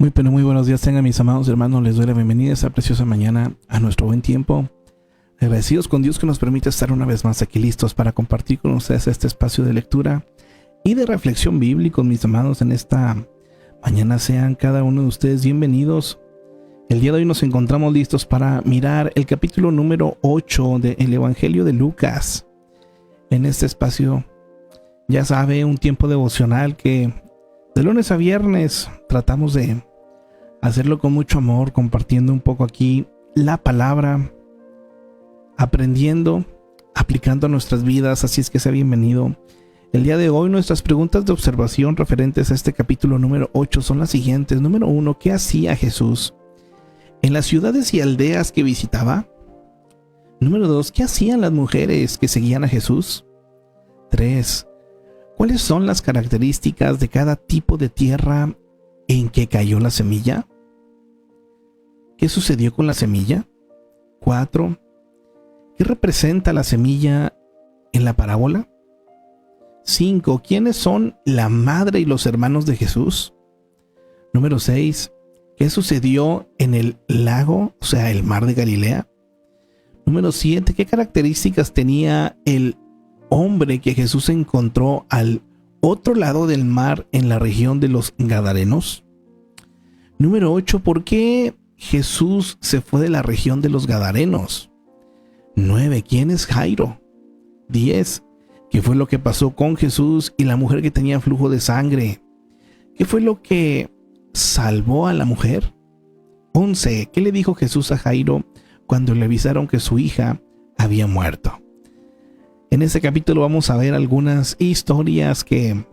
Muy buenos días tengan mis amados hermanos, les doy la bienvenida a esta preciosa mañana, a nuestro buen tiempo. Agradecidos con Dios que nos permite estar una vez más aquí listos para compartir con ustedes este espacio de lectura y de reflexión bíblica, mis amados. En esta mañana sean cada uno de ustedes bienvenidos. El día de hoy nos encontramos listos para mirar el capítulo número 8 del Evangelio de Lucas. En este espacio, ya sabe, un tiempo devocional que de lunes a viernes tratamos de hacerlo con mucho amor, compartiendo un poco aquí la palabra, aprendiendo, aplicando a nuestras vidas, así es que sea bienvenido. El día de hoy nuestras preguntas de observación referentes a este capítulo número 8 son las siguientes. Número 1, ¿qué hacía Jesús en las ciudades y aldeas que visitaba? Número 2, ¿qué hacían las mujeres que seguían a Jesús? 3, ¿cuáles son las características de cada tipo de tierra en que cayó la semilla? ¿Qué sucedió con la semilla? 4, ¿qué representa la semilla en la parábola? 5, ¿quiénes son la madre y los hermanos de Jesús? Número 6, ¿qué sucedió en el lago, o sea, el mar de Galilea? Número 7, ¿qué características tenía el hombre que Jesús encontró al otro lado del mar en la región de los Gadarenos? Número 8, ¿por qué Jesús se fue de la región de los Gadarenos? 9, ¿quién es Jairo? 10, ¿qué fue lo que pasó con Jesús y la mujer que tenía flujo de sangre? ¿Qué fue lo que salvó a la mujer? 11, ¿qué le dijo Jesús a Jairo cuando le avisaron que su hija había muerto? En este capítulo vamos a ver algunas historias que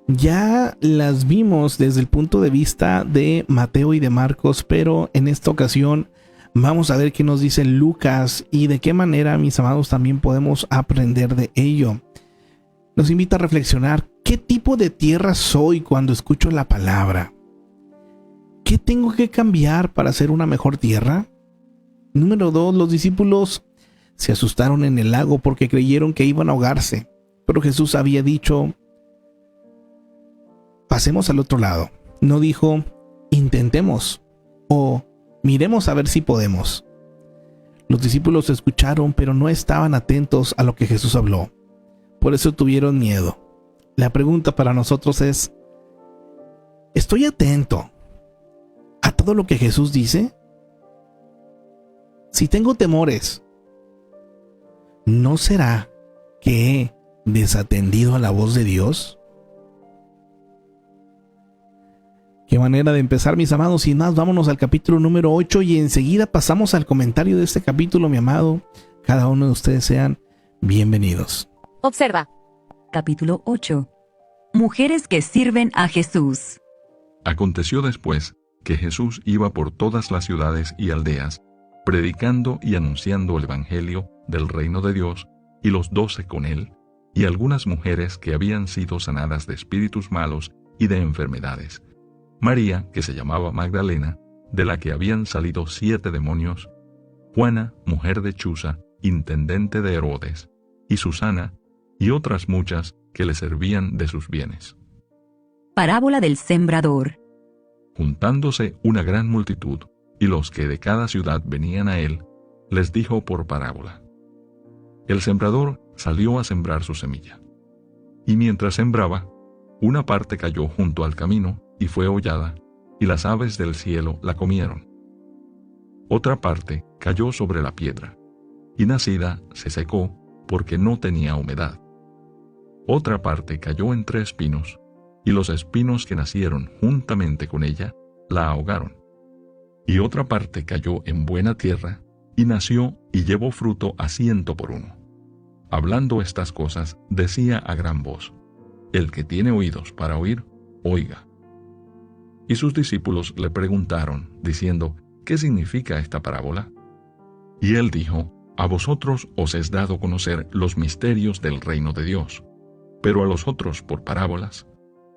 ya las vimos desde el punto de vista de Mateo y de Marcos, pero en esta ocasión vamos a ver qué nos dice Lucas y de qué manera, mis amados, también podemos aprender de ello. Nos invita a reflexionar: ¿qué tipo de tierra soy cuando escucho la palabra? ¿Qué tengo que cambiar para ser una mejor tierra? Número 2, los discípulos se asustaron en el lago porque creyeron que iban a ahogarse, pero Jesús había dicho: pasemos al otro lado. No dijo intentemos o miremos a ver si podemos. Los discípulos escucharon, pero no estaban atentos a lo que Jesús habló. Por eso tuvieron miedo. La pregunta para nosotros es: ¿estoy atento a todo lo que Jesús dice? Si tengo temores, ¿no será que he desatendido a la voz de Dios? Qué manera de empezar, mis amados. Sin más, vámonos al capítulo número 8 y enseguida pasamos al comentario de este capítulo, mi amado. Cada uno de ustedes sean bienvenidos. Observa. Capítulo 8. Mujeres que sirven a Jesús. Aconteció después que Jesús iba por todas las ciudades y aldeas, predicando y anunciando el evangelio del reino de Dios, y los 12 con él, y algunas mujeres que habían sido sanadas de espíritus malos y de enfermedades. María, que se llamaba Magdalena, de la que habían salido 7 demonios, Juana, mujer de Chuza, intendente de Herodes, y Susana, y otras muchas que le servían de sus bienes. Parábola del sembrador. Juntándose una gran multitud, y los que de cada ciudad venían a él, les dijo por parábola: el sembrador salió a sembrar su semilla. Y mientras sembraba, una parte cayó junto al camino y fue hollada, y las aves del cielo la comieron. Otra parte cayó sobre la piedra, y nacida se secó porque no tenía humedad. Otra parte cayó entre espinos, y los espinos que nacieron juntamente con ella la ahogaron. Y otra parte cayó en buena tierra, y nació y llevó fruto a 100 por 1. Hablando estas cosas, decía a gran voz: el que tiene oídos para oír, oiga. Y sus discípulos le preguntaron, diciendo: ¿qué significa esta parábola? Y él dijo: a vosotros os es dado conocer los misterios del reino de Dios, pero a los otros por parábolas,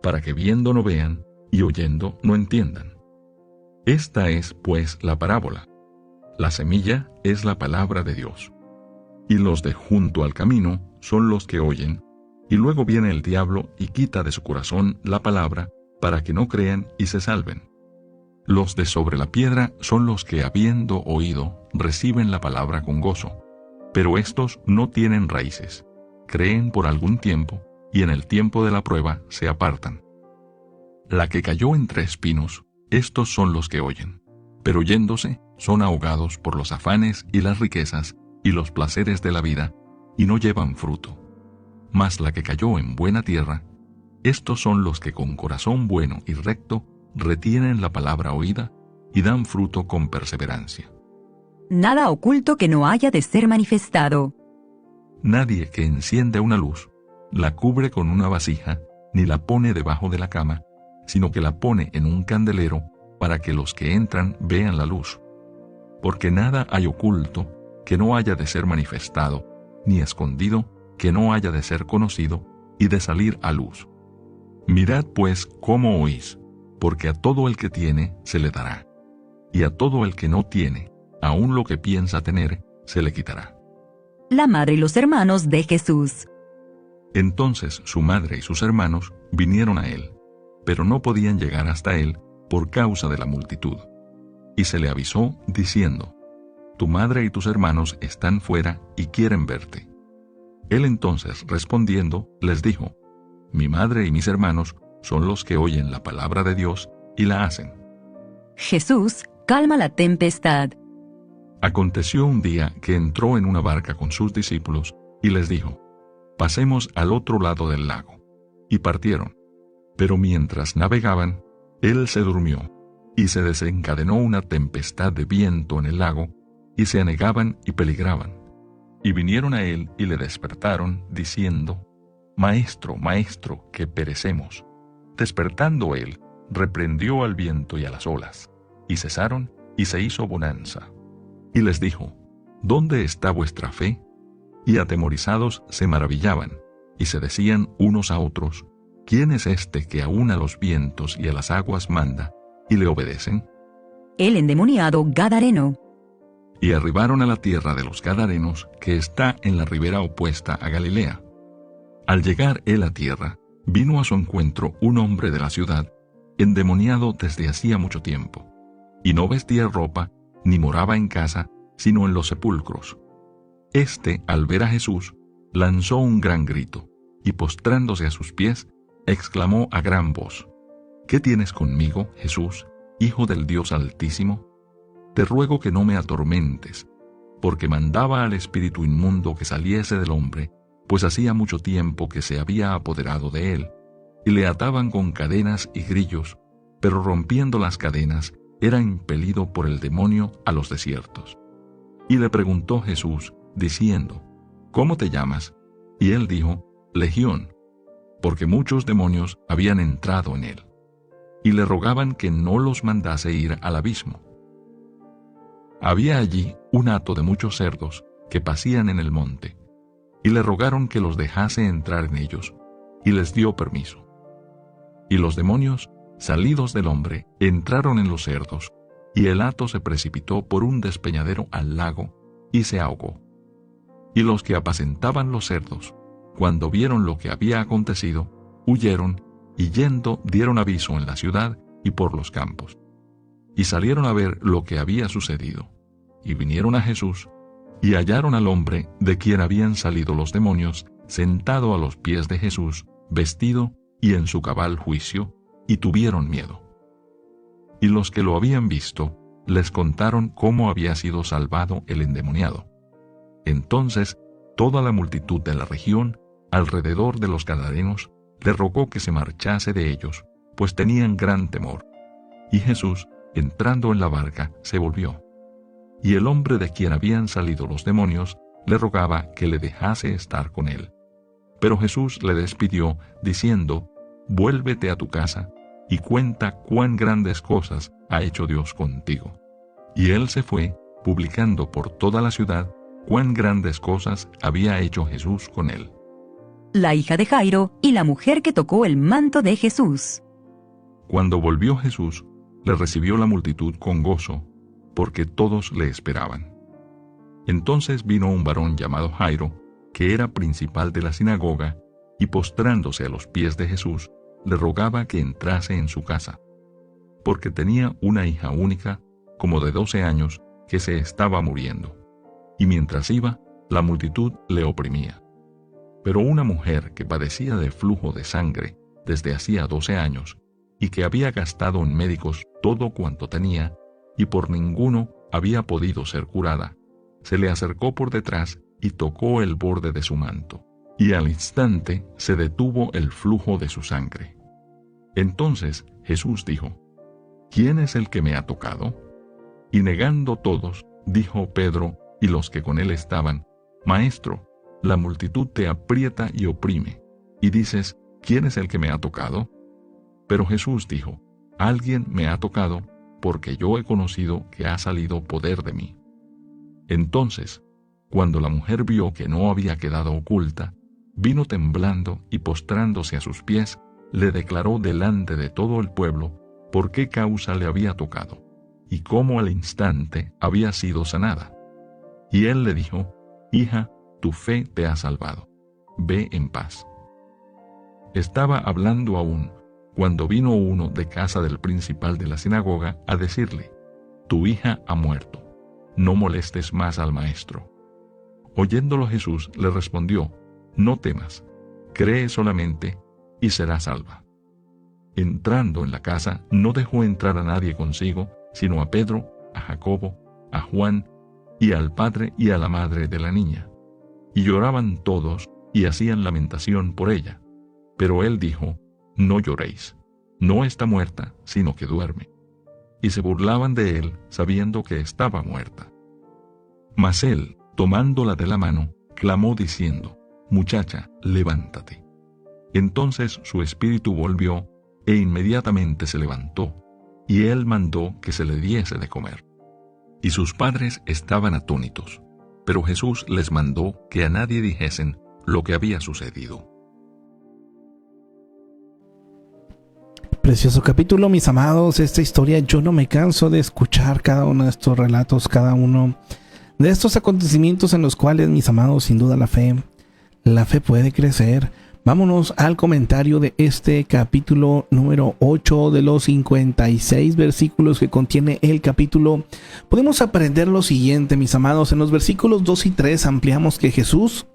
para que viendo no vean, y oyendo no entiendan. Esta es, pues, la parábola. La semilla es la palabra de Dios. Y los de junto al camino son los que oyen, y luego viene el diablo y quita de su corazón la palabra, para que no crean y se salven. Los de sobre la piedra son los que, habiendo oído, reciben la palabra con gozo, pero estos no tienen raíces, creen por algún tiempo, y en el tiempo de la prueba se apartan. La que cayó entre espinos, estos son los que oyen, pero yéndose son ahogados por los afanes y las riquezas y los placeres de la vida, y no llevan fruto. Mas la que cayó en buena tierra, estos son los que con corazón bueno y recto retienen la palabra oída y dan fruto con perseverancia. Nada oculto que no haya de ser manifestado. Nadie que enciende una luz la cubre con una vasija, ni la pone debajo de la cama, sino que la pone en un candelero para que los que entran vean la luz. Porque nada hay oculto que no haya de ser manifestado, ni escondido que no haya de ser conocido y de salir a luz. Mirad pues cómo oís, porque a todo el que tiene se le dará, y a todo el que no tiene, aun lo que piensa tener, se le quitará. La madre y los hermanos de Jesús. Entonces su madre y sus hermanos vinieron a él, pero no podían llegar hasta él por causa de la multitud. Y se le avisó, diciendo: Tu madre y tus hermanos están fuera y quieren verte. Él entonces, respondiendo, les dijo: Mi madre y mis hermanos son los que oyen la palabra de Dios y la hacen. Jesús calma la tempestad. Aconteció un día que entró en una barca con sus discípulos y les dijo: Pasemos al otro lado del lago. Y partieron. Pero mientras navegaban, él se durmió, y se desencadenó una tempestad de viento en el lago, y se anegaban y peligraban. Y vinieron a él y le despertaron, diciendo: Maestro, maestro, que perecemos. Despertando él, reprendió al viento y a las olas, y cesaron, y se hizo bonanza. Y les dijo: ¿Dónde está vuestra fe? Y atemorizados se maravillaban, y se decían unos a otros: ¿Quién es este que aún a los vientos y a las aguas manda, y le obedecen? El endemoniado Gadareno. Y arribaron a la tierra de los Gadarenos, que está en la ribera opuesta a Galilea. Al llegar él a tierra, vino a su encuentro un hombre de la ciudad, endemoniado desde hacía mucho tiempo, y no vestía ropa, ni moraba en casa, sino en los sepulcros. Este, al ver a Jesús, lanzó un gran grito, y postrándose a sus pies, exclamó a gran voz: ¿Qué tienes conmigo, Jesús, Hijo del Dios Altísimo? Te ruego que no me atormentes, porque mandaba al espíritu inmundo que saliese del hombre, pues hacía mucho tiempo que se había apoderado de él, y le ataban con cadenas y grillos, pero rompiendo las cadenas, era impelido por el demonio a los desiertos. Y le preguntó Jesús, diciendo: ¿Cómo te llamas? Y él dijo: Legión, porque muchos demonios habían entrado en él. Y le rogaban que no los mandase ir al abismo. Había allí un hato de muchos cerdos que pacían en el monte, y le rogaron que los dejase entrar en ellos, y les dio permiso. Y los demonios, salidos del hombre, entraron en los cerdos, y el hato se precipitó por un despeñadero al lago, y se ahogó. Y los que apacentaban los cerdos, cuando vieron lo que había acontecido, huyeron, y yendo dieron aviso en la ciudad y por los campos. Y salieron a ver lo que había sucedido, y vinieron a Jesús, y hallaron al hombre de quien habían salido los demonios, sentado a los pies de Jesús, vestido y en su cabal juicio, y tuvieron miedo. Y los que lo habían visto, les contaron cómo había sido salvado el endemoniado. Entonces, toda la multitud de la región, alrededor de los Gadarenos, le rogó que se marchase de ellos, pues tenían gran temor. Y Jesús, entrando en la barca, se volvió. Y el hombre de quien habían salido los demonios le rogaba que le dejase estar con él. Pero Jesús le despidió, diciendo: Vuélvete a tu casa, y cuenta cuán grandes cosas ha hecho Dios contigo. Y él se fue, publicando por toda la ciudad cuán grandes cosas había hecho Jesús con él. La hija de Jairo y la mujer que tocó el manto de Jesús. Cuando volvió Jesús, le recibió la multitud con gozo, porque todos le esperaban. Entonces vino un varón llamado Jairo, que era principal de la sinagoga, y postrándose a los pies de Jesús, le rogaba que entrase en su casa, porque tenía una hija única, como de 12 años, que se estaba muriendo. Y mientras iba, la multitud le oprimía. Pero una mujer que padecía de flujo de sangre desde hacía 12 años, y que había gastado en médicos todo cuanto tenía, y por ninguno había podido ser curada, se le acercó por detrás y tocó el borde de su manto, y al instante se detuvo el flujo de su sangre. Entonces Jesús dijo: ¿Quién es el que me ha tocado? Y negando todos, dijo Pedro y los que con él estaban: Maestro, la multitud te aprieta y oprime, y dices: ¿Quién es el que me ha tocado? Pero Jesús dijo: Alguien me ha tocado, porque yo he conocido que ha salido poder de mí. Entonces, cuando la mujer vio que no había quedado oculta, vino temblando y postrándose a sus pies, le declaró delante de todo el pueblo por qué causa le había tocado, y cómo al instante había sido sanada. Y él le dijo: Hija, tu fe te ha salvado. Ve en paz. Estaba hablando aún, cuando vino uno de casa del principal de la sinagoga a decirle: Tu hija ha muerto, no molestes más al maestro. Oyéndolo Jesús le respondió: No temas, cree solamente y será salva. Entrando en la casa, no dejó entrar a nadie consigo, sino a Pedro, a Jacobo, a Juan, y al padre y a la madre de la niña. Y lloraban todos y hacían lamentación por ella. Pero él dijo: No lloréis, no está muerta, sino que duerme. Y se burlaban de él, sabiendo que estaba muerta. Mas él, tomándola de la mano, clamó diciendo: Muchacha, levántate. Entonces su espíritu volvió, e inmediatamente se levantó, y él mandó que se le diese de comer. Y sus padres estaban atónitos, pero Jesús les mandó que a nadie dijesen lo que había sucedido. Precioso capítulo, mis amados. Esta historia, yo no me canso de escuchar cada uno de estos relatos, cada uno de estos acontecimientos en los cuales, mis amados, sin duda la fe puede crecer. Vámonos al comentario de este capítulo número 8 de los 56 versículos que contiene el capítulo. Podemos aprender lo siguiente, mis amados. En los versículos 2 y 3 ampliamos que Jesús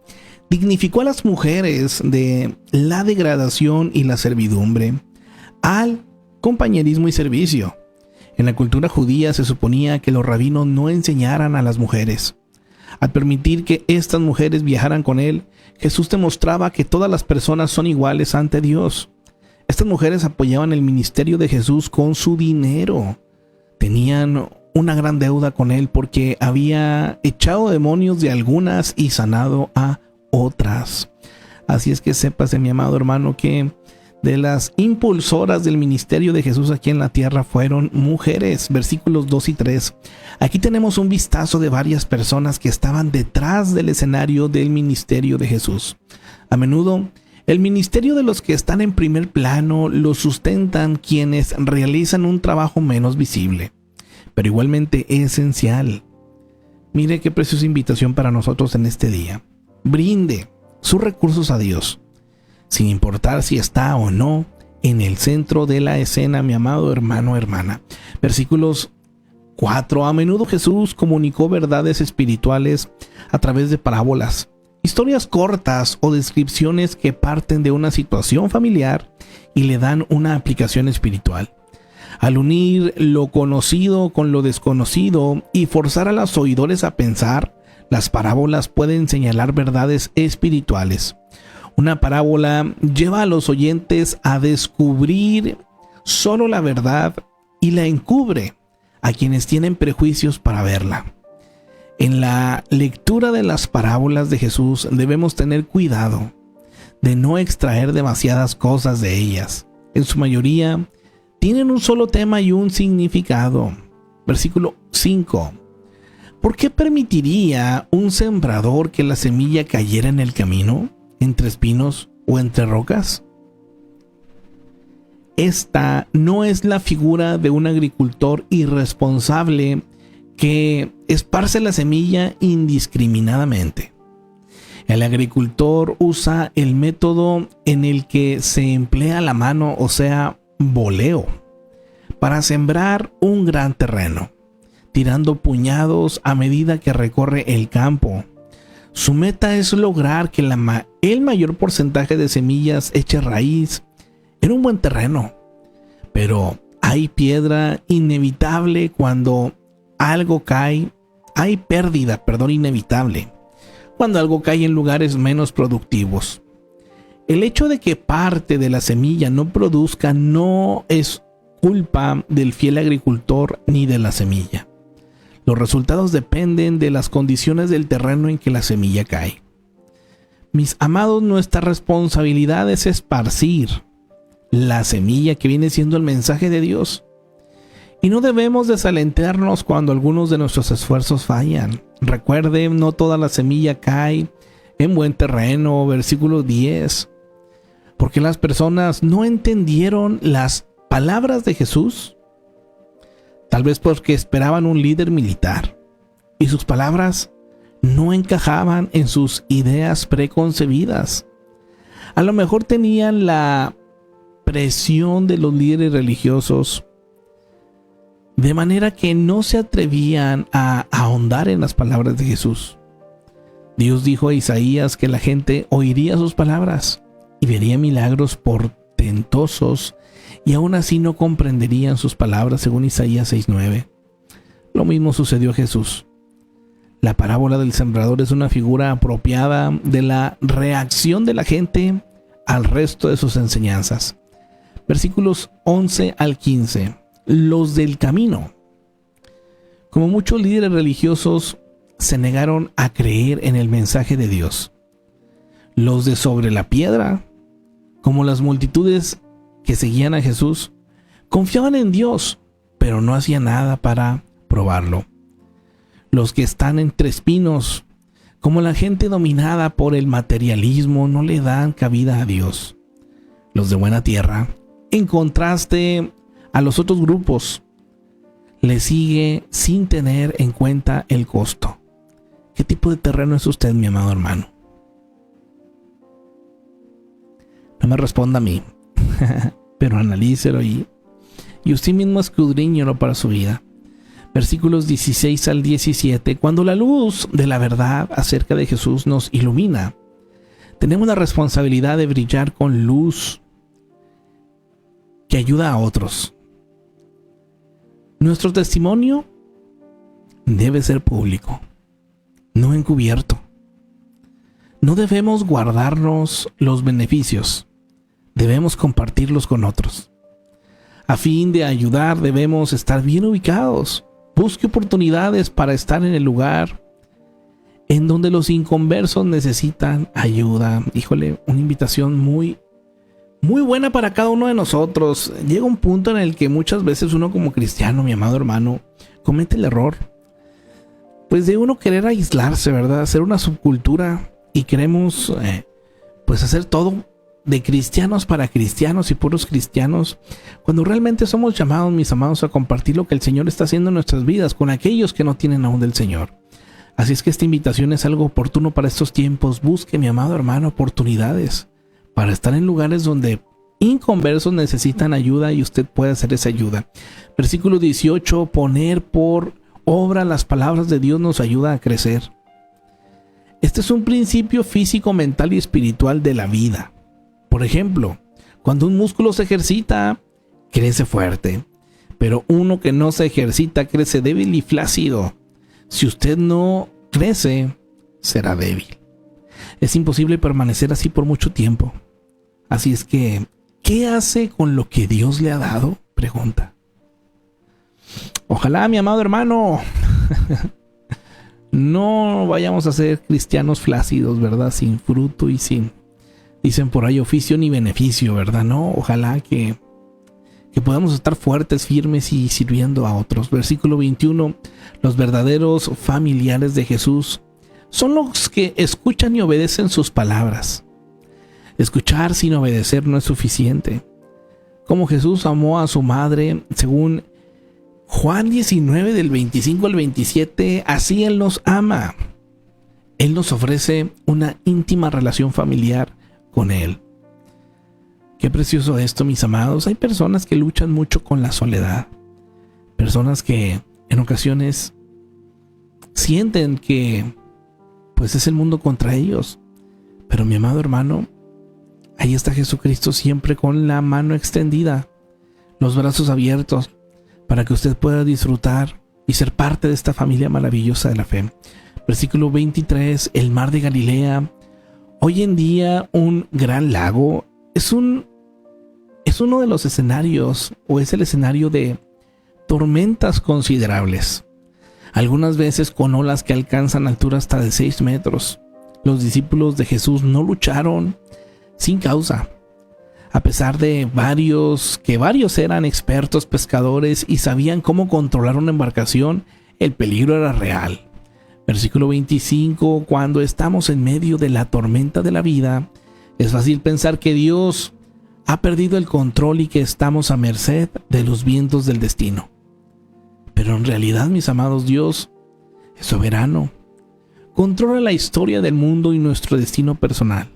dignificó a las mujeres de la degradación y la servidumbre al compañerismo y servicio. En la cultura judía se suponía que los rabinos no enseñaran a las mujeres. Al permitir que estas mujeres viajaran con él, Jesús demostraba que todas las personas son iguales ante Dios. Estas mujeres apoyaban el ministerio de Jesús con su dinero. Tenían una gran deuda con él porque había echado demonios de algunas y sanado a otras. Así es que sépase, mi amado hermano, que de las impulsoras del ministerio de Jesús aquí en la tierra fueron mujeres. Versículos 2 y 3. Aquí tenemos un vistazo de varias personas que estaban detrás del escenario del ministerio de Jesús. A menudo, el ministerio de los que están en primer plano lo sustentan quienes realizan un trabajo menos visible, pero igualmente esencial. Mire qué preciosa invitación para nosotros en este día. Brinde sus recursos a Dios, sin importar si está o no en el centro de la escena, mi amado hermano o hermana. Versículos 4. A menudo Jesús comunicó verdades espirituales a través de parábolas, historias cortas o descripciones que parten de una situación familiar y le dan una aplicación espiritual. Al unir lo conocido con lo desconocido y forzar a los oidores a pensar, las parábolas pueden señalar verdades espirituales. Una parábola lleva a los oyentes a descubrir solo la verdad y la encubre a quienes tienen prejuicios para verla. En la lectura de las parábolas de Jesús debemos tener cuidado de no extraer demasiadas cosas de ellas. En su mayoría tienen un solo tema y un significado. Versículo 5. ¿Por qué permitiría un sembrador que la semilla cayera en el camino, entre espinos o entre rocas? Esta no es la figura de un agricultor irresponsable que esparce la semilla indiscriminadamente. El agricultor usa el método en el que se emplea la mano, o sea, voleo, para sembrar un gran terreno, tirando puñados a medida que recorre el campo. Su meta es lograr que el mayor porcentaje de semillas eche raíz en un buen terreno. Pero hay piedra inevitable cuando algo cae. Hay pérdida, inevitable cuando algo cae en lugares menos productivos. El hecho de que parte de la semilla no produzca no es culpa del fiel agricultor ni de la semilla. Los resultados dependen de las condiciones del terreno en que la semilla cae. Mis amados, nuestra responsabilidad es esparcir la semilla que viene siendo el mensaje de Dios. Y no debemos desalentarnos cuando algunos de nuestros esfuerzos fallan. Recuerden, no toda la semilla cae en buen terreno, versículo 10. Porque las personas no entendieron las palabras de Jesús. Tal vez porque esperaban un líder militar y sus palabras no encajaban en sus ideas preconcebidas. A lo mejor tenían la presión de los líderes religiosos, de manera que no se atrevían a ahondar en las palabras de Jesús. Dios dijo a Isaías que la gente oiría sus palabras y vería milagros portentosos, y aún así no comprenderían sus palabras, según Isaías 6:9. Lo mismo sucedió a Jesús. La parábola del sembrador es una figura apropiada de la reacción de la gente al resto de sus enseñanzas. Versículos 11 al 15. Los del camino. Como muchos líderes religiosos se negaron a creer en el mensaje de Dios. Los de sobre la piedra, como las multitudes que seguían a Jesús, confiaban en Dios, pero no hacían nada para probarlo. Los que están entre espinos, como la gente dominada por el materialismo, no le dan cabida a Dios. Los de buena tierra, en contraste a los otros grupos, le sigue sin tener en cuenta el costo. ¿Qué tipo de terreno es usted, mi amado hermano? No me responda a mí, pero analícelo y usted mismo escudriñelo para su vida. Versículos 16 al 17. Cuando la luz de la verdad acerca de Jesús nos ilumina, tenemos la responsabilidad de brillar con luz que ayuda a otros. Nuestro testimonio debe ser público, no encubierto. No debemos guardarnos los beneficios, debemos compartirlos con otros. A fin de ayudar, debemos estar bien ubicados. Busque oportunidades para estar en el lugar en donde los inconversos necesitan ayuda. Híjole, una invitación muy buena para cada uno de nosotros. Llega un punto en el que muchas veces uno como cristiano, mi amado hermano, comete el error, pues de uno querer aislarse, ¿verdad? Hacer una subcultura y queremos pues hacer todo de cristianos para cristianos y puros cristianos, cuando realmente somos llamados, mis amados, a compartir lo que el Señor está haciendo en nuestras vidas con aquellos que no tienen aún del Señor. Así es que esta invitación es algo oportuno para estos tiempos. Busque, mi amado hermano, oportunidades para estar en lugares donde inconversos necesitan ayuda y usted puede hacer esa ayuda. Versículo 18, poner por obra las palabras de Dios nos ayuda a crecer. Este es un principio físico, mental y espiritual de la vida. Por ejemplo, cuando un músculo se ejercita, crece fuerte, pero uno que no se ejercita crece débil y flácido. Si usted no crece, será débil. Es imposible permanecer así por mucho tiempo. Así es que, ¿qué hace con lo que Dios le ha dado? Pregunta. Ojalá, mi amado hermano, no vayamos a ser cristianos flácidos, ¿verdad? Sin fruto y sin, dicen por ahí, oficio ni beneficio, ¿verdad? No, ojalá que podamos estar fuertes, firmes y sirviendo a otros. Versículo 21, los verdaderos familiares de Jesús son los que escuchan y obedecen sus palabras. Escuchar sin obedecer no es suficiente. Como Jesús amó a su madre, según Juan 19 del 25 al 27, así Él nos ama. Él nos ofrece una íntima relación familiar con Él. Qué precioso esto, mis amados. Hay personas que luchan mucho con la soledad. Personas que en ocasiones sienten que pues es el mundo contra ellos. Pero mi amado hermano, ahí está Jesucristo siempre con la mano extendida, los brazos abiertos, para que usted pueda disfrutar y ser parte de esta familia maravillosa de la fe. Versículo 23, el mar de Galilea. Hoy en día un gran lago es uno de los escenarios, o es el escenario de tormentas considerables. Algunas veces con olas que alcanzan altura hasta de 6 metros. Los discípulos de Jesús no lucharon sin causa. A pesar de que varios eran expertos pescadores y sabían cómo controlar una embarcación, el peligro era real. Versículo 25, cuando estamos en medio de la tormenta de la vida, es fácil pensar que Dios ha perdido el control y que estamos a merced de los vientos del destino. Pero en realidad, mis amados, Dios es soberano. Controla la historia del mundo y nuestro destino personal.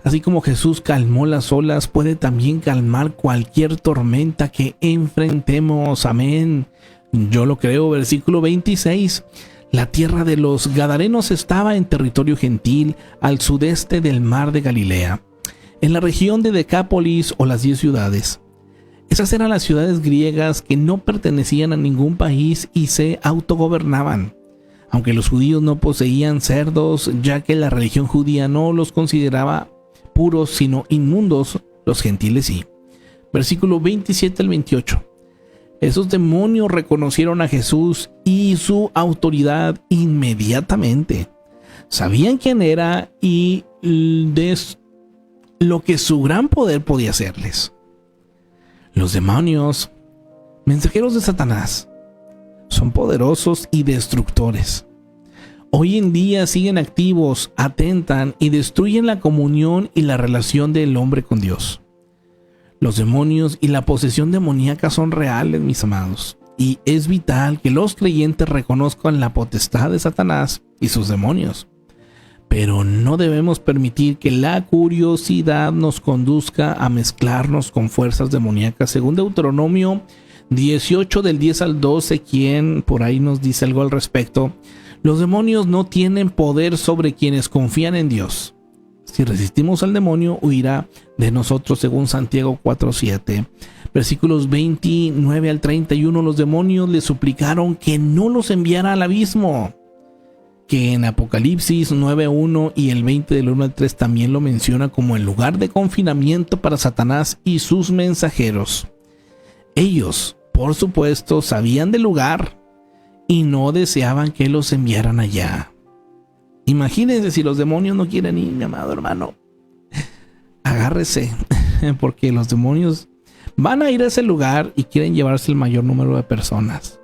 Así como Jesús calmó las olas, puede también calmar cualquier tormenta que enfrentemos. Amén. Yo lo creo. Versículo 26. La tierra de los Gadarenos estaba en territorio gentil, al sudeste del mar de Galilea, en la región de Decápolis o las 10 ciudades. Esas eran las ciudades griegas que no pertenecían a ningún país y se autogobernaban. Aunque los judíos no poseían cerdos, ya que la religión judía no los consideraba puros sino inmundos, los gentiles sí. Versículo 27 al 28. Esos demonios reconocieron a Jesús y su autoridad inmediatamente. Sabían quién era y de lo que su gran poder podía hacerles. Los demonios, mensajeros de Satanás, son poderosos y destructores. Hoy en día siguen activos, atentan y destruyen la comunión y la relación del hombre con Dios. Los demonios y la posesión demoníaca son reales, mis amados, y es vital que los creyentes reconozcan la potestad de Satanás y sus demonios. Pero no debemos permitir que la curiosidad nos conduzca a mezclarnos con fuerzas demoníacas. Según Deuteronomio 18 del 10 al 12, quien por ahí nos dice algo al respecto. Los demonios no tienen poder sobre quienes confían en Dios. Si resistimos al demonio, huirá de nosotros, según Santiago 4:7. Versículos 29 al 31, los demonios le suplicaron que no los enviara al abismo, que en Apocalipsis 9:1 y el 20 del 1 al 3 también lo menciona como el lugar de confinamiento para Satanás y sus mensajeros. Ellos, por supuesto, sabían del lugar y no deseaban que los enviaran allá. Imagínense si los demonios no quieren ir, mi amado hermano. Agárrese, porque los demonios van a ir a ese lugar y quieren llevarse el mayor número de personas.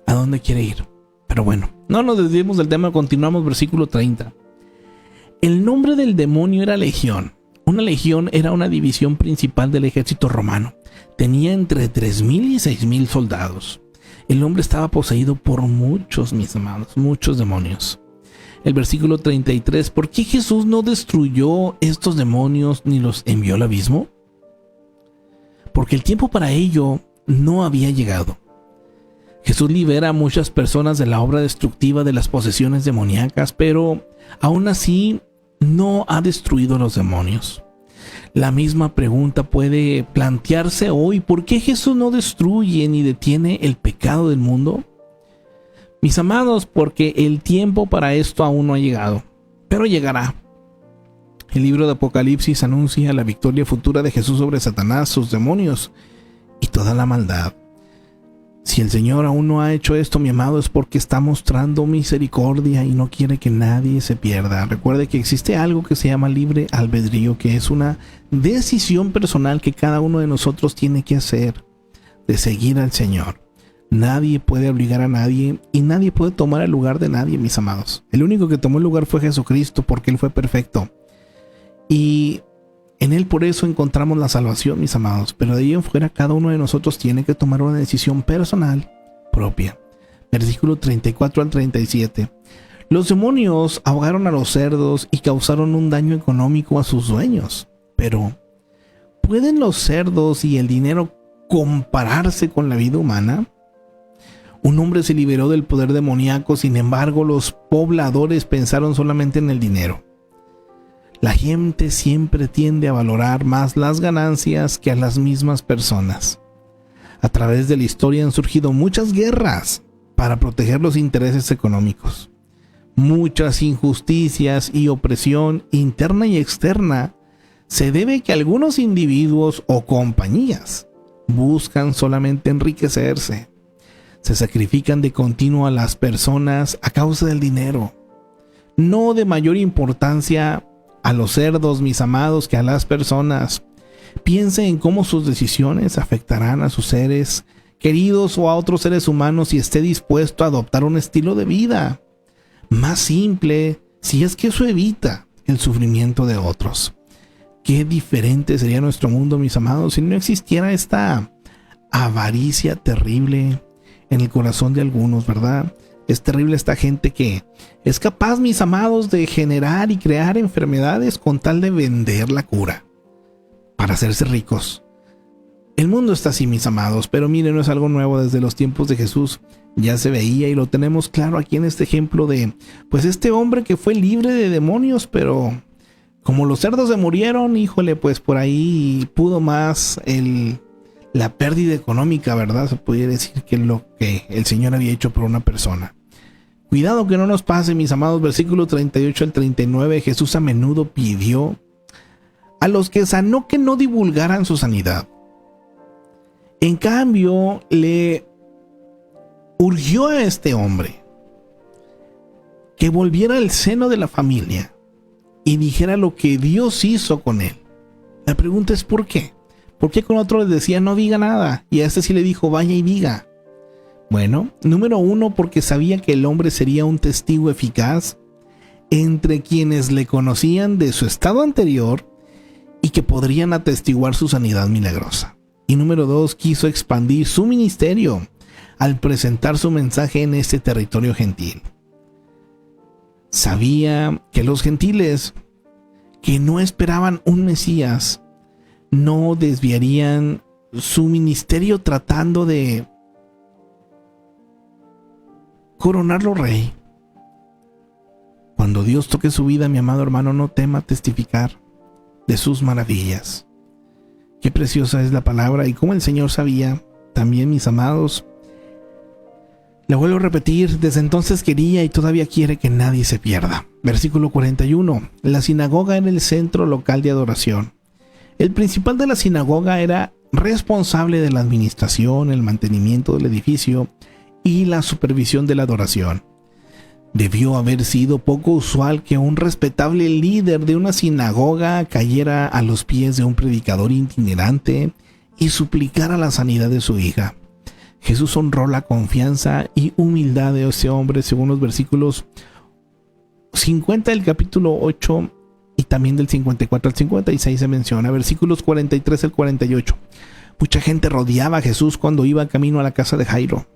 ¿A dónde quiere ir? Pero bueno, no nos desviemos del tema, continuamos versículo 30. El nombre del demonio era Legión. Una legión era una división principal del ejército romano. Tenía entre 3,000 y 6,000 soldados. El hombre estaba poseído por muchos, mis amados, muchos demonios. El versículo 33, ¿por qué Jesús no destruyó estos demonios ni los envió al abismo? Porque el tiempo para ello no había llegado. Jesús libera a muchas personas de la obra destructiva de las posesiones demoníacas, pero aún así no ha destruido a los demonios. La misma pregunta puede plantearse hoy: ¿por qué Jesús no destruye ni detiene el pecado del mundo? Mis amados, porque el tiempo para esto aún no ha llegado, pero llegará. El libro de Apocalipsis anuncia la victoria futura de Jesús sobre Satanás, sus demonios y toda la maldad. Si el Señor aún no ha hecho esto, mi amado, es porque está mostrando misericordia y no quiere que nadie se pierda. Recuerde que existe algo que se llama libre albedrío, que es una decisión personal que cada uno de nosotros tiene que hacer de seguir al Señor. Nadie puede obligar a nadie y nadie puede tomar el lugar de nadie, mis amados. El único que tomó el lugar fue Jesucristo, porque Él fue perfecto. Y en Él por eso encontramos la salvación, mis amados. Pero de ahí en fuera cada uno de nosotros tiene que tomar una decisión personal propia. Versículo 34 al 37. Los demonios ahogaron a los cerdos y causaron un daño económico a sus dueños. Pero ¿pueden los cerdos y el dinero compararse con la vida humana? Un hombre se liberó del poder demoníaco, sin embargo, los pobladores pensaron solamente en el dinero. La gente siempre tiende a valorar más las ganancias que a las mismas personas. A través de la historia han surgido muchas guerras para proteger los intereses económicos. Muchas injusticias y opresión interna y externa se debe a que algunos individuos o compañías buscan solamente enriquecerse. Se sacrifican de continuo a las personas a causa del dinero. No de mayor importancia a los cerdos, mis amados, que a las personas. Piense en cómo sus decisiones afectarán a sus seres queridos o a otros seres humanos y esté dispuesto a adoptar un estilo de vida más simple, si es que eso evita el sufrimiento de otros. Qué diferente sería nuestro mundo, mis amados, si no existiera esta avaricia terrible en el corazón de algunos, ¿verdad? Es terrible esta gente que es capaz, mis amados, de generar y crear enfermedades con tal de vender la cura para hacerse ricos. El mundo está así, mis amados, pero miren, no es algo nuevo. Desde los tiempos de Jesús ya se veía, y lo tenemos claro aquí en este ejemplo de, pues, este hombre que fue libre de demonios, pero como los cerdos se murieron, híjole, pues por ahí pudo más la pérdida económica, ¿verdad? Se pudiera decir que lo que el Señor había hecho por una persona. Cuidado que no nos pase, mis amados. Versículo 38 al 39, Jesús a menudo pidió a los que sanó que no divulgaran su sanidad. En cambio, le urgió a este hombre que volviera al seno de la familia y dijera lo que Dios hizo con él. La pregunta es ¿por qué? ¿Por qué con otro le decía no diga nada? Y a este sí le dijo vaya y diga. Bueno, número uno, porque sabía que el hombre sería un testigo eficaz entre quienes le conocían de su estado anterior y que podrían atestiguar su sanidad milagrosa. Y número dos, quiso expandir su ministerio al presentar su mensaje en este territorio gentil. Sabía que los gentiles que no esperaban un Mesías no desviarían su ministerio tratando de coronarlo rey. Cuando Dios toque su vida, mi amado hermano, no tema testificar de sus maravillas. Qué preciosa es la palabra, y como el Señor sabía, también, mis amados, le vuelvo a repetir, desde entonces quería y todavía quiere que nadie se pierda. Versículo 41, la sinagoga era el centro local de adoración. El principal de la sinagoga era responsable de la administración, el mantenimiento del edificio y la supervisión de la adoración. Debió haber sido poco usual que un respetable líder de una sinagoga cayera a los pies de un predicador itinerante y suplicara la sanidad de su hija. Jesús honró la confianza y humildad de ese hombre, según los versículos 50 del capítulo 8 y también del 54 al 56 se menciona. Versículos 43 al 48. Mucha gente rodeaba a Jesús cuando iba camino a la casa de Jairo.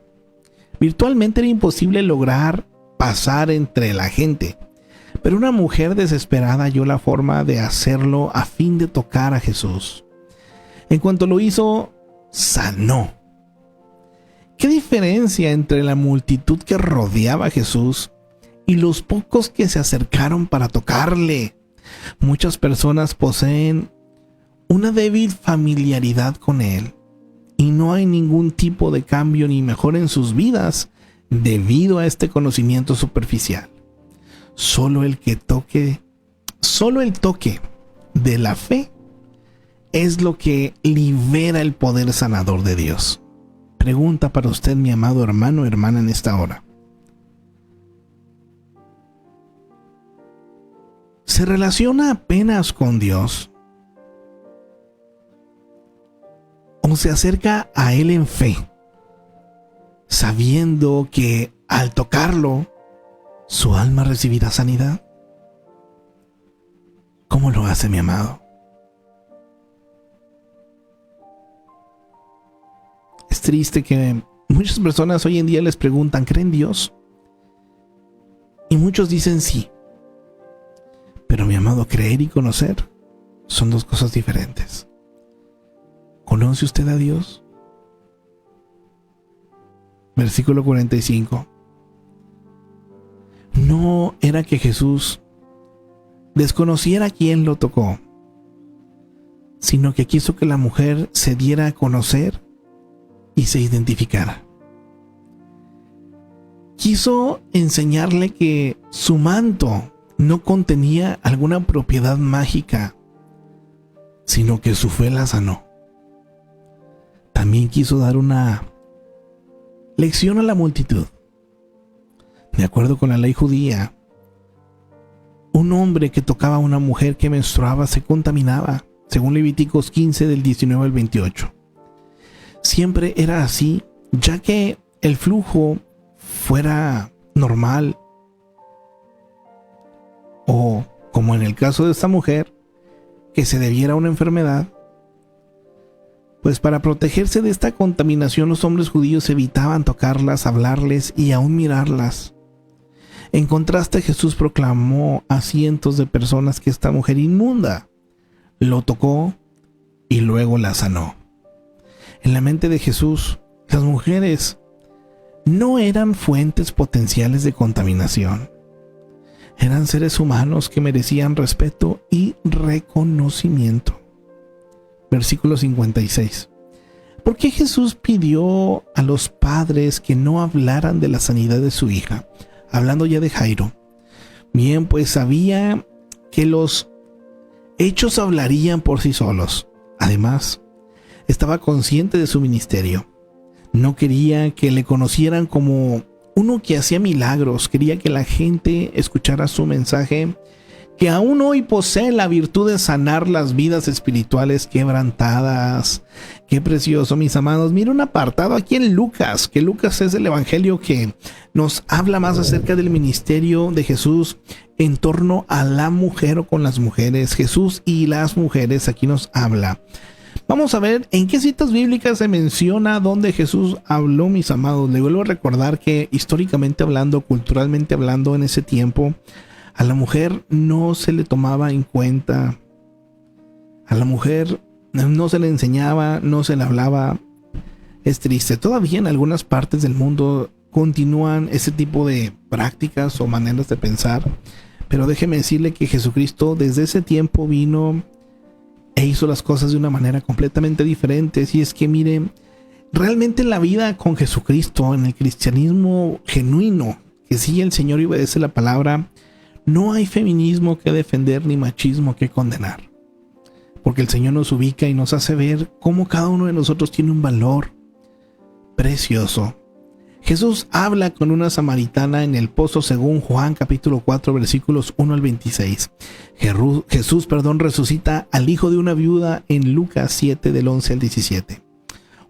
Virtualmente era imposible lograr pasar entre la gente, pero una mujer desesperada halló la forma de hacerlo a fin de tocar a Jesús. En cuanto lo hizo, sanó. ¿Qué diferencia entre la multitud que rodeaba a Jesús y los pocos que se acercaron para tocarle? Muchas personas poseen una débil familiaridad con él y no hay ningún tipo de cambio ni mejora en sus vidas debido a este conocimiento superficial. Solo el toque de la fe es lo que libera el poder sanador de Dios. Pregunta para usted, mi amado hermano o hermana, en esta hora. ¿Se relaciona apenas con Dios? ¿O se acerca a Él en fe, sabiendo que al tocarlo, su alma recibirá sanidad? ¿Cómo lo hace, mi amado? Es triste que muchas personas hoy en día les preguntan, ¿creen en Dios? Y muchos dicen sí. Pero, mi amado, creer y conocer son dos cosas diferentes. ¿Conoce usted a Dios? Versículo 45. No era que Jesús desconociera quién lo tocó, sino que quiso que la mujer se diera a conocer y se identificara. Quiso enseñarle que su manto no contenía alguna propiedad mágica, sino que su fe la sanó. También quiso dar una lección a la multitud. De acuerdo con la ley judía, un hombre que tocaba a una mujer que menstruaba se contaminaba, según Levíticos 15 del 19 al 28. Siempre era así, ya que el flujo fuera normal, o como en el caso de esta mujer, que se debiera a una enfermedad, pues para protegerse de esta contaminación los hombres judíos evitaban tocarlas, hablarles y aún mirarlas. En contraste, Jesús proclamó a cientos de personas que esta mujer inmunda lo tocó y luego la sanó. En la mente de Jesús, las mujeres no eran fuentes potenciales de contaminación. Eran seres humanos que merecían respeto y reconocimiento. Versículo 56. ¿Por qué Jesús pidió a los padres que no hablaran de la sanidad de su hija? Hablando ya de Jairo. Bien, pues sabía que los hechos hablarían por sí solos. Además, estaba consciente de su ministerio. No quería que le conocieran como uno que hacía milagros. Quería que la gente escuchara su mensaje, que aún hoy posee la virtud de sanar las vidas espirituales quebrantadas. Qué precioso, mis amados. Mira un apartado aquí en Lucas, que Lucas es el evangelio que nos habla más acerca del ministerio de Jesús en torno a la mujer o con las mujeres. Jesús y las mujeres, aquí nos habla. Vamos a ver en qué citas bíblicas se menciona dónde Jesús habló, mis amados. Le vuelvo a recordar que históricamente hablando, culturalmente hablando, en ese tiempo, a la mujer no se le tomaba en cuenta. A la mujer no se le enseñaba, no se le hablaba. Es triste. Todavía en algunas partes del mundo continúan ese tipo de prácticas o maneras de pensar. Pero déjeme decirle que Jesucristo desde ese tiempo vino e hizo las cosas de una manera completamente diferente. Y es que miren, realmente en la vida con Jesucristo, en el cristianismo genuino, que sigue el Señor y obedece la palabra, no hay feminismo que defender ni machismo que condenar. Porque el Señor nos ubica y nos hace ver cómo cada uno de nosotros tiene un valor precioso. Jesús habla con una samaritana en el pozo según Juan capítulo 4 versículos 1 al 26. Jesús resucita al hijo de una viuda en Lucas 7 del 11 al 17.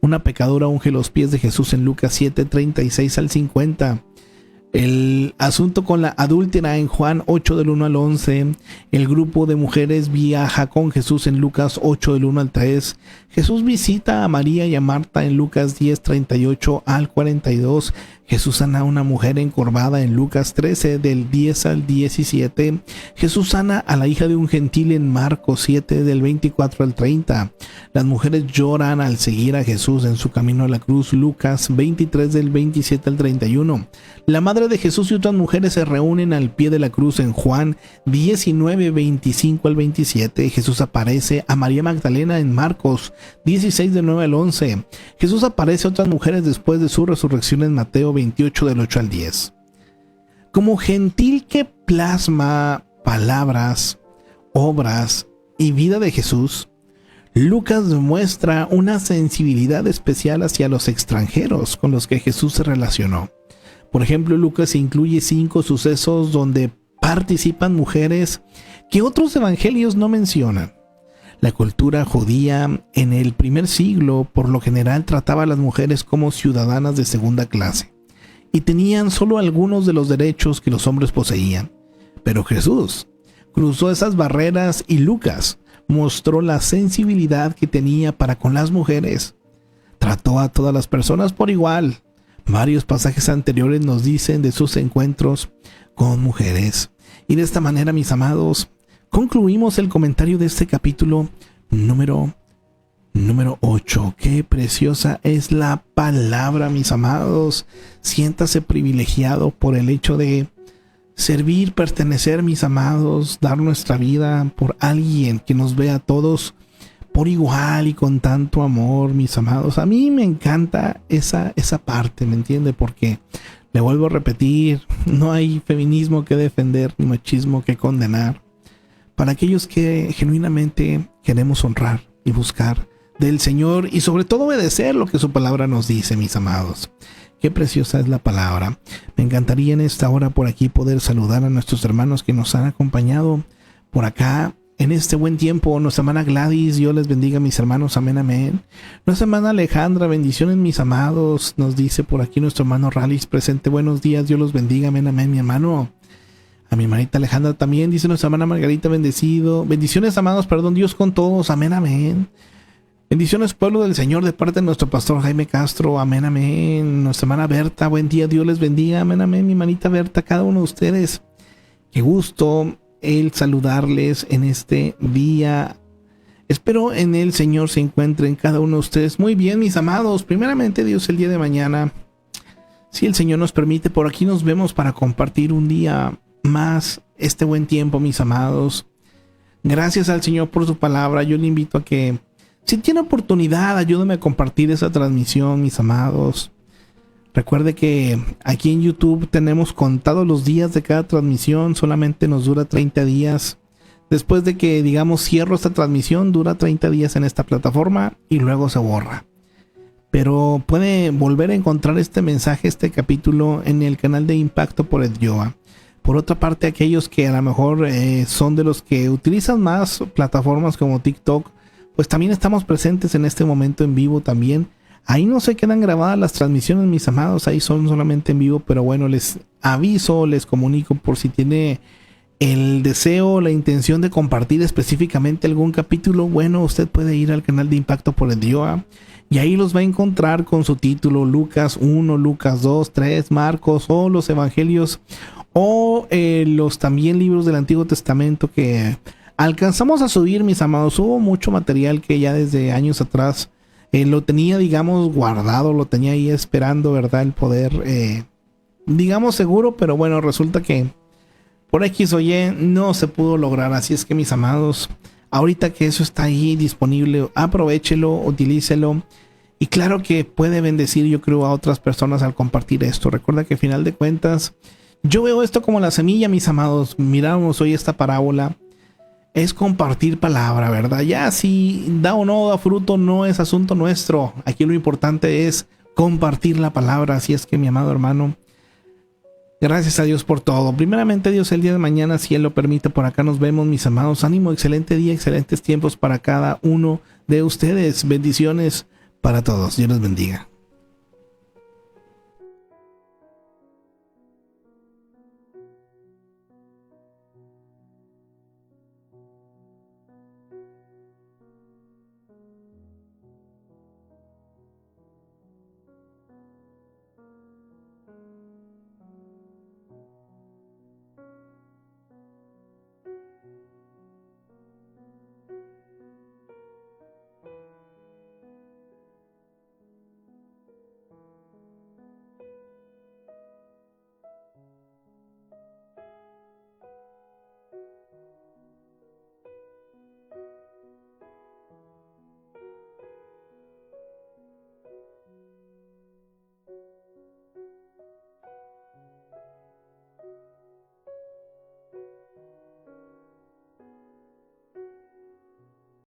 Una pecadora unge los pies de Jesús en Lucas 7, 36 al 50. El asunto con la adúltera en Juan 8 del 1 al 11. El grupo de mujeres viaja con Jesús en Lucas 8 del 1 al 3. Jesús visita a María y a Marta en Lucas 10, 38 al 42. Jesús sana a una mujer encorvada en Lucas 13 del 10 al 17. Jesús sana a la hija de un gentil en Marcos 7 del 24 al 30. Las mujeres lloran al seguir a Jesús en su camino a la cruz. Lucas 23 del 27 al 31. La madre de Jesús y otras mujeres se reúnen al pie de la cruz en Juan 19, 25 al 27. Jesús aparece a María Magdalena en Marcos 16 del 9 al 11. Jesús aparece a otras mujeres después de su resurrección en Mateo 28 del 8 al 10. Como gentil que plasma palabras, obras y vida de Jesús, Lucas muestra una sensibilidad especial hacia los extranjeros con los que Jesús se relacionó. Por ejemplo, Lucas incluye 5 sucesos donde participan mujeres que otros evangelios no mencionan. La cultura judía en el primer siglo por lo general trataba a las mujeres como ciudadanas de segunda clase y tenían solo algunos de los derechos que los hombres poseían. Pero Jesús cruzó esas barreras y Lucas mostró la sensibilidad que tenía para con las mujeres. Trató a todas las personas por igual. Varios pasajes anteriores nos dicen de sus encuentros con mujeres. Y de esta manera, mis amados, concluimos el comentario de este capítulo número Número 8. Qué preciosa es la palabra, mis amados. Siéntase privilegiado por el hecho de servir, pertenecer, mis amados, dar nuestra vida por alguien que nos vea a todos por igual y con tanto amor, mis amados. A mí me encanta esa parte, ¿me entiende? Porque, le vuelvo a repetir, no hay feminismo que defender ni machismo que condenar. Para aquellos que genuinamente queremos honrar y buscar del Señor y sobre todo obedecer lo que su palabra nos dice, mis amados. Qué preciosa es la palabra. Me encantaría en esta hora por aquí poder saludar a nuestros hermanos que nos han acompañado por acá en este buen tiempo. Nuestra hermana Gladys, Dios les bendiga, mis hermanos, amén, amén. Nuestra hermana Alejandra, bendiciones, mis amados. Nos dice por aquí nuestro hermano Rallis presente, buenos días, Dios los bendiga, amén, amén, mi hermano. A mi hermanita Alejandra también, dice nuestra hermana Margarita, bendecido. Bendiciones, amados, perdón, Dios con todos, amén, amén. Bendiciones, pueblo del Señor, de parte de nuestro pastor Jaime Castro, amén, amén. Nuestra hermana Berta, buen día, Dios les bendiga, amén, amén. Mi hermanita Berta, cada uno de ustedes, qué gusto el saludarles en este día. Espero en el Señor se encuentren cada uno de ustedes muy bien, mis amados. Primeramente, Dios, el día de mañana, si el Señor nos permite, por aquí nos vemos para compartir un día más este buen tiempo, mis amados. Gracias al Señor por su palabra. Yo le invito a que, si tiene oportunidad, ayúdame a compartir esa transmisión, mis amados. Recuerde que aquí en YouTube tenemos contados los días de cada transmisión. Solamente nos dura 30 días. Después de que, digamos, cierro esta transmisión, dura 30 días en esta plataforma y luego se borra. Pero puede volver a encontrar este mensaje, este capítulo en el canal de Impacto por Edyoa. Por otra parte, aquellos que a lo mejor son de los que utilizan más plataformas como TikTok, pues también estamos presentes en este momento en vivo también. Ahí no se quedan grabadas las transmisiones, mis amados, ahí son solamente en vivo, pero bueno, les aviso, les comunico por si tiene el deseo, la intención de compartir específicamente algún capítulo. Bueno, usted puede ir al canal de Impacto por Edyoa y ahí los va a encontrar con su título: Lucas 1, Lucas 2, 3, Marcos o los Evangelios o los también libros del Antiguo Testamento que alcanzamos a subir, mis amados. Hubo mucho material que ya desde años atrás lo tenía, digamos, guardado, lo tenía ahí esperando, ¿verdad? El poder, digamos, seguro, pero bueno, resulta que por X o Y no se pudo lograr. Así es que, mis amados, ahorita que eso está ahí disponible, aprovéchelo, utilícelo. Y claro que puede bendecir, yo creo, a otras personas al compartir esto. Recuerda que al final de cuentas, yo veo esto como la semilla, mis amados. Miramos hoy esta parábola. Es compartir palabra, ¿verdad? Ya si da o no da fruto no es asunto nuestro. Aquí lo importante es compartir la palabra. Así es que, mi amado hermano, gracias a Dios por todo. Primeramente, Dios, el día de mañana, si Él lo permite, por acá nos vemos, mis amados. Ánimo, excelente día, excelentes tiempos para cada uno de ustedes. Bendiciones para todos. Dios los bendiga.